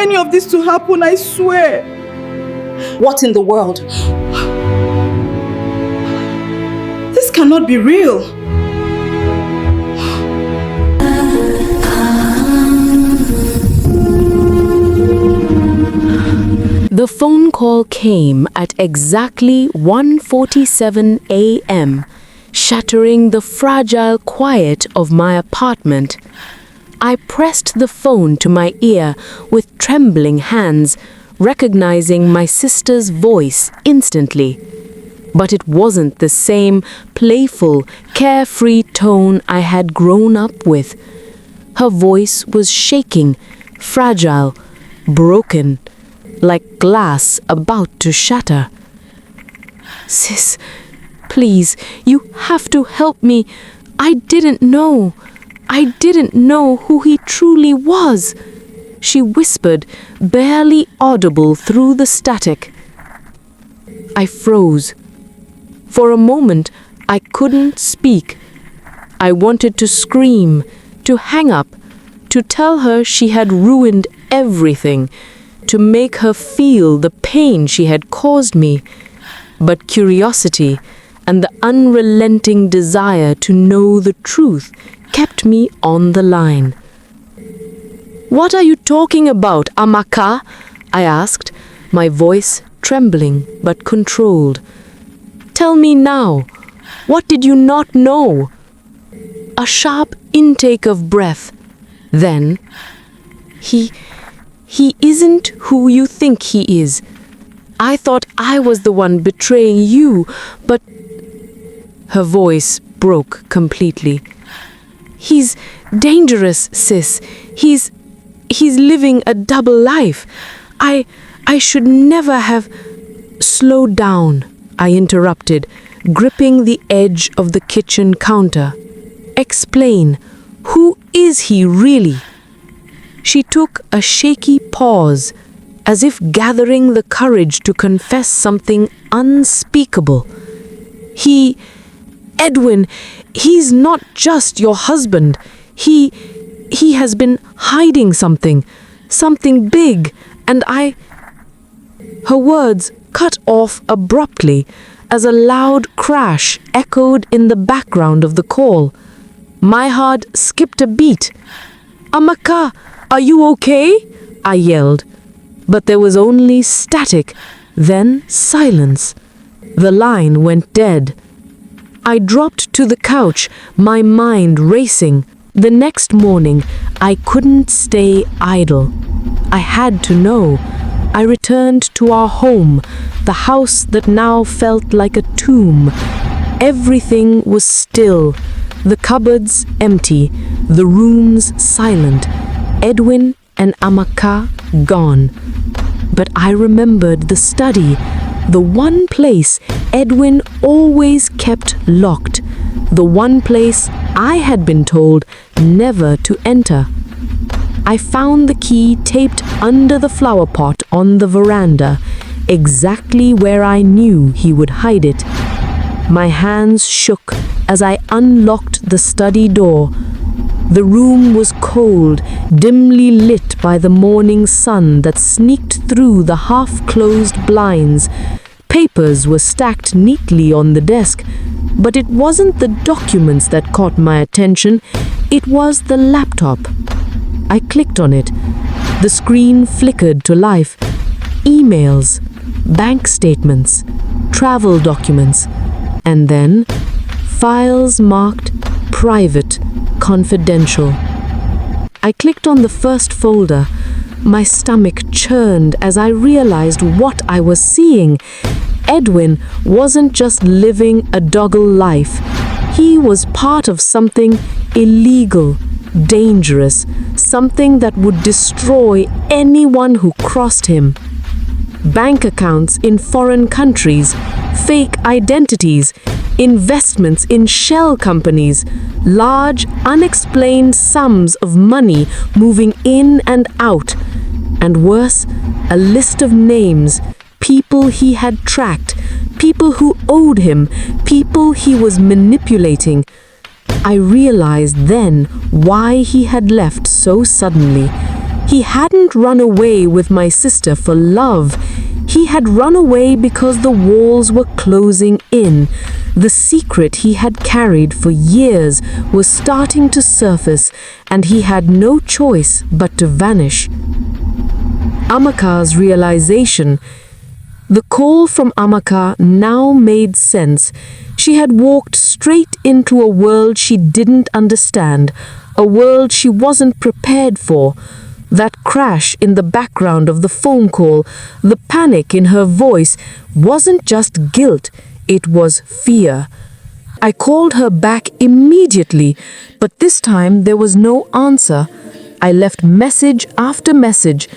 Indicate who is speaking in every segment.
Speaker 1: any of this to happen, I swear.
Speaker 2: What in the world?
Speaker 1: This cannot be real.
Speaker 3: The phone call came at exactly 1:47 a.m., shattering the fragile quiet of my apartment. I pressed the phone to my ear with trembling hands, recognizing my sister's voice instantly. But it wasn't the same playful, carefree tone I had grown up with. Her voice was shaking, fragile, broken, like glass about to shatter. "Sis, please, you have to help me. I didn't know who he truly was," she whispered, barely audible through the static. I froze. For a moment, I couldn't speak. I wanted to scream, to hang up, to tell her she had ruined everything, to make her feel the pain she had caused me. But curiosity and the unrelenting desire to know the truth kept me on the line. "What are you talking about, Amaka?" I asked, my voice trembling but controlled. "Tell me now, what did you not know?" A sharp intake of breath. Then, He isn't who you think he is. I thought I was the one betraying you, but..." Her voice broke completely. "He's dangerous, sis. He's living a double life. I should never have..." "Slow down," I interrupted, gripping the edge of the kitchen counter. "Explain. Who is he really?" She took a shaky pause, as if gathering the courage to confess something unspeakable. Edwin, he's not just your husband. He has been hiding something big, and Her words cut off abruptly as a loud crash echoed in the background of the call. My heart skipped a beat. "Amaka, are you okay?" I yelled. But there was only static, then silence. The line went dead. I dropped to the couch, my mind racing. The next morning, I couldn't stay idle. I had to know. I returned to our home, the house that now felt like a tomb. Everything was still. The cupboards empty, the rooms silent, Edwin and Amaka gone. But I remembered the study, the one place Edwin always kept locked, the one place I had been told never to enter. I found the key taped under the flower pot on the veranda, exactly where I knew he would hide it. My hands shook as I unlocked the study door. The room was cold, dimly lit by the morning sun that sneaked through the half-closed blinds. Papers were stacked neatly on the desk, but it wasn't the documents that caught my attention, it was the laptop. I clicked on it. The screen flickered to life. Emails, bank statements, travel documents, and then files marked private, confidential. I clicked on the first folder. My stomach churned as I realized what I was seeing. Edwin wasn't just living a doggle life. He was part of something illegal, dangerous, something that would destroy anyone who crossed him. Bank accounts in foreign countries, fake identities, investments in shell companies, large, unexplained sums of money moving in and out, and worse, a list of names, people he had tracked, people who owed him, people he was manipulating. I realized then why he had left so suddenly. He hadn't run away with my sister for love. He had run away because the walls were closing in. The secret he had carried for years was starting to surface, and he had no choice but to vanish. Amaka's realization. The call from Amaka now made sense. She had walked straight into a world she didn't understand, a world she wasn't prepared for. That crash in the background of the phone call, the panic in her voice, wasn't just guilt, it was fear. I called her back immediately, but this time there was no answer. I left message after message.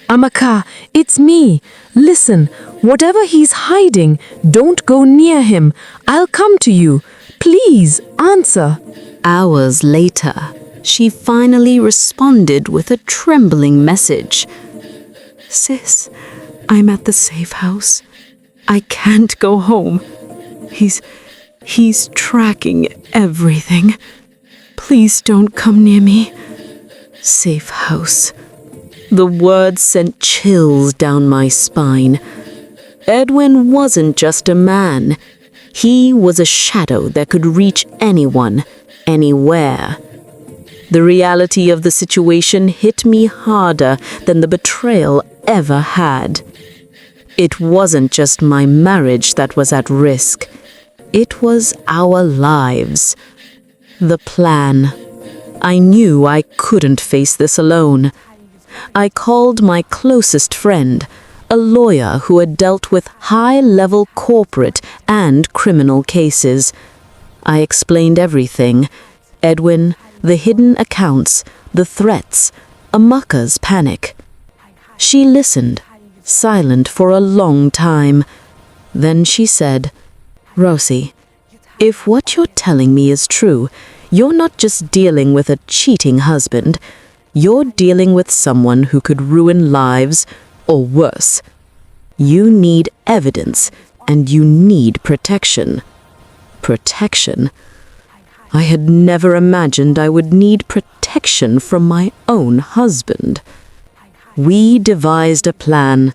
Speaker 3: Amaka, it's me. Listen, whatever he's hiding, don't go near him. I'll come to you. Please, answer.
Speaker 2: Hours later, she finally responded with a trembling message. Sis, I'm at the safe house. I can't go home. He's tracking everything. Please don't come near me. Safe house. The words sent chills down my spine. Edwin wasn't just a man. He was a shadow that could reach anyone, anywhere. The reality of the situation hit me harder than the betrayal ever had. It wasn't just my marriage that was at risk. It was our lives. The plan. I knew I couldn't face this alone. I called my closest friend, a lawyer who had dealt with high-level corporate and criminal cases. I explained everything. Edwin, the hidden accounts, the threats, Amaka's panic. She listened, silent for a long time. Then she said, Rossy, if what you're telling me is true, you're not just dealing with a cheating husband. You're dealing with someone who could ruin lives, or worse. You need evidence, and you need protection. Protection? I had never imagined I would need protection from my own husband. We devised a plan.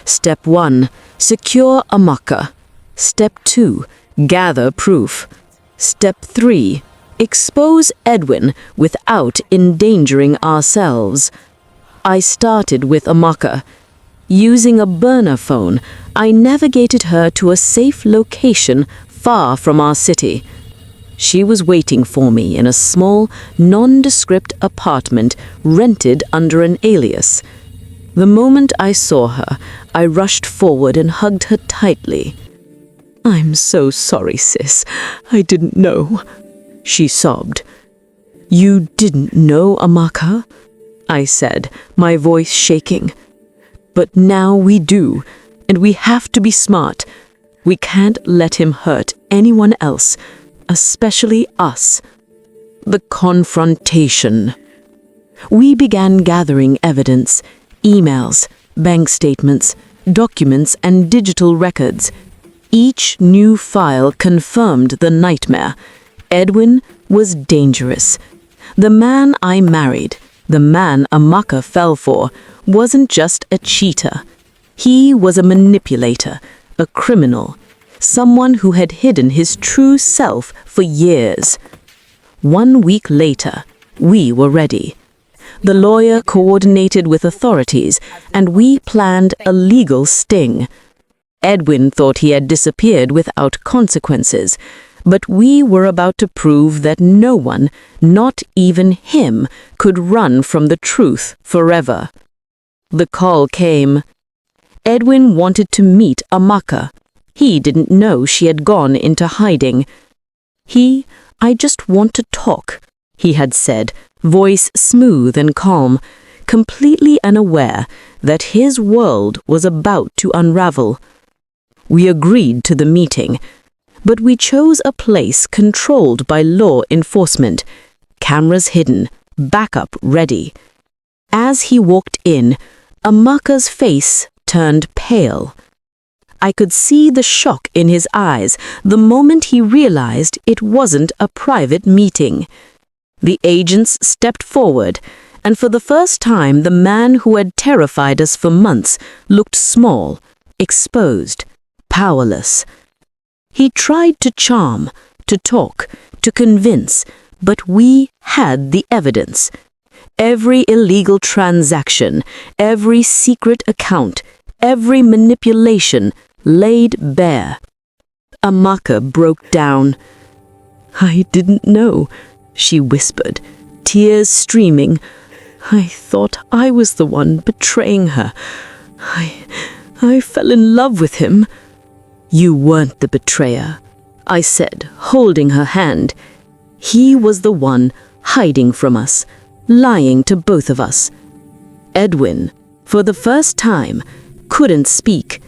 Speaker 2: Step 1, secure Amaka. Step 2, gather proof. Step 3, expose Edwin without endangering ourselves. I started with Amaka. Using a burner phone, I navigated her to a safe location far from our city. She was waiting for me in a small, nondescript apartment rented under an alias. The moment I saw her, I rushed forward and hugged her tightly. I'm so sorry, sis. I didn't know. She sobbed. You didn't know, Amaka? I said, my voice shaking. But now we do, and we have to be smart. We can't let him hurt anyone else, especially us. The confrontation. We began gathering evidence, emails, bank statements, documents, and digital records. Each new file confirmed the nightmare. Edwin was dangerous. The man I married, the man Amaka fell for, wasn't just a cheater. He was a manipulator, a criminal, someone who had hidden his true self for years. 1 week later, we were ready. The lawyer coordinated with authorities, and we planned a legal sting. Edwin thought he had disappeared without consequences, but we were about to prove that no one, not even him, could run from the truth forever. The call came. Edwin wanted to meet Amaka. He didn't know she had gone into hiding. I just want to talk, he had said, voice smooth and calm, completely unaware that his world was about to unravel. We agreed to the meeting, but we chose a place controlled by law enforcement, cameras hidden, backup ready. As he walked in, Amaka's face turned pale. I could see the shock in his eyes the moment he realized it wasn't a private meeting. The agents stepped forward, And for the first time, the man who had terrified us for months looked small, exposed, powerless. He tried to charm, to talk, to convince, but we had the evidence. Every illegal transaction, every secret account, every manipulation laid bare. Amaka broke down. "I didn't know," she whispered, tears streaming. "I thought I was the one betraying her. I fell in love with him." "You weren't the betrayer," I said, holding her hand. "He was the one hiding from us, lying to both of us." Edwin, for the first time, couldn't speak.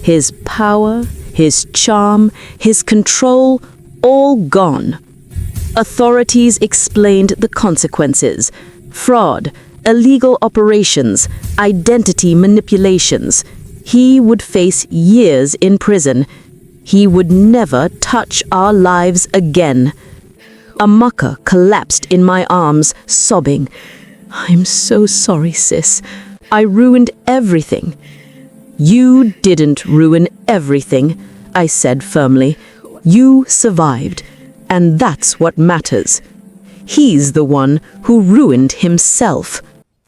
Speaker 2: His power, his charm, his control, all gone. Authorities explained the consequences: fraud, illegal operations, identity manipulations. He would face years in prison. He would never touch our lives again. Amaka collapsed in my arms, sobbing. "I'm so sorry, sis. I ruined everything." "You didn't ruin everything," I said firmly. "You survived, and that's what matters. He's the one who ruined himself."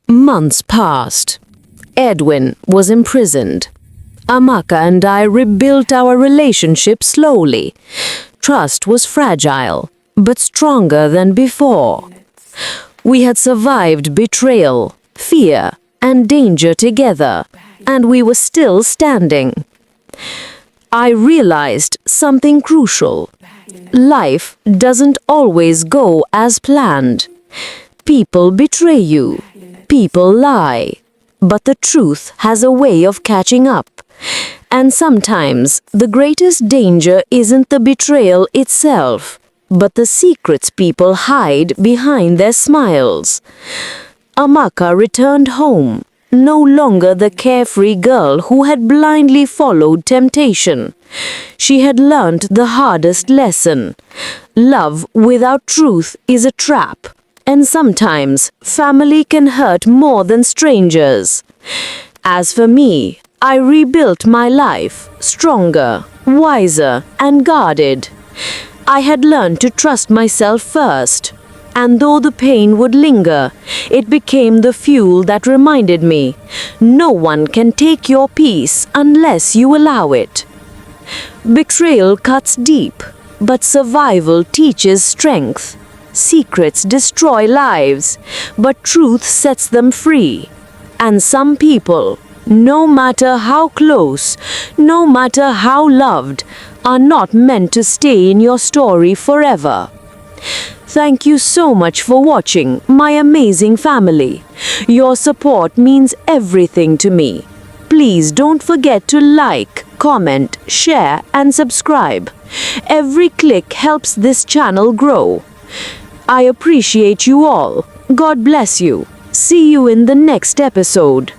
Speaker 2: Months passed. Edwin was imprisoned. Amaka and I rebuilt our relationship slowly. Trust was fragile, but stronger than before. We had survived betrayal, fear, and danger together, and we were still standing. I realized something crucial. Life doesn't always go as planned. People betray you. People lie. But the truth has a way of catching up. And sometimes the greatest danger isn't the betrayal itself, but the secrets people hide behind their smiles. Amaka returned home, no longer the carefree girl who had blindly followed temptation. She had learned the hardest lesson. Love without truth is a trap, and sometimes family can hurt more than strangers. As for me, I rebuilt my life, stronger, wiser, and guarded. I had learned to trust myself first, and though the pain would linger, it became the fuel that reminded me, no one can take your peace unless you allow it. Betrayal cuts deep, but survival teaches strength. Secrets destroy lives, but truth sets them free. And some people, no matter how close, no matter how loved, are not meant to stay in your story forever. Thank you so much for watching, my amazing family. Your support means everything to me. Please don't forget to like, comment, share, and subscribe. Every click helps this channel grow. I appreciate you all. God bless you. See you in the next episode.